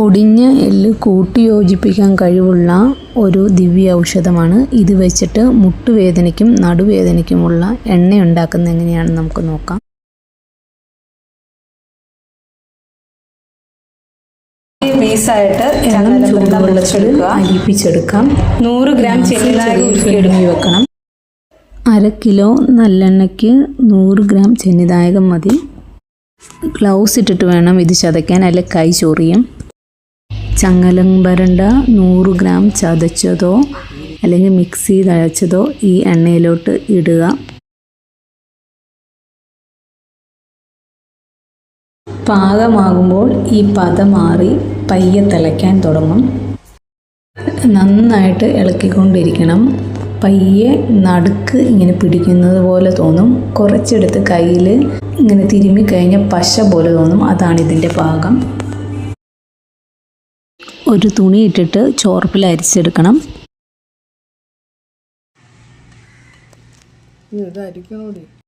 ഒടിഞ്ഞ എല്ല് കൂട്ടിയോജിപ്പിക്കാൻ കഴിവുള്ള ഒരു ദിവ്യ ഔഷധമാണ്. ഇത് വെച്ചിട്ട് മുട്ടുവേദനയ്ക്കും നടുവേദനയ്ക്കുമുള്ള എണ്ണ ഉണ്ടാക്കുന്നത് എങ്ങനെയാണെന്ന് നമുക്ക് നോക്കാം. പീസായിട്ട് ചൂടുവെള്ളത്തിൽ അരിപ്പിച്ചെടുക്കാം. 100 ഗ്രാം ചെന്നിനായകം വെക്കണം. 1/2 കിലോ നല്ലെണ്ണയ്ക്ക് 100 ഗ്രാം ചെന്നിനായകം മതി. ഗ്ലൗസ് ഇട്ടിട്ട് വേണം ഇത് ചതയ്ക്കാൻ, അല്ലെങ്കിൽ കൈ ചൊറിയും. ചങ്ങലം വരണ്ട 100 ഗ്രാം ചതച്ചതോ അല്ലെങ്കിൽ മിക്സിയിൽ അരച്ചതോ ഈ എണ്ണയിലോട്ട് ഇടുക. പാകമാകുമ്പോൾ ഈ പത മാറി പയ്യെ തിളയ്ക്കാൻ തുടങ്ങും. നന്നായിട്ട് ഇളക്കിക്കൊണ്ടിരിക്കണം. പയ്യെ നടുക്ക് ഇങ്ങനെ പിടിക്കുന്നത് പോലെ തോന്നും. കുറച്ചെടുത്ത് കയ്യിൽ ഇങ്ങനെ തിരുമ്മിക്കഴിഞ്ഞാൽ പശ പോലെ തോന്നും. അതാണ് ഇതിൻ്റെ പാകം. ഒരു തുണി ഇട്ടിട്ട് ചോർപ്പിൽ അരിച്ചെടുക്കണം.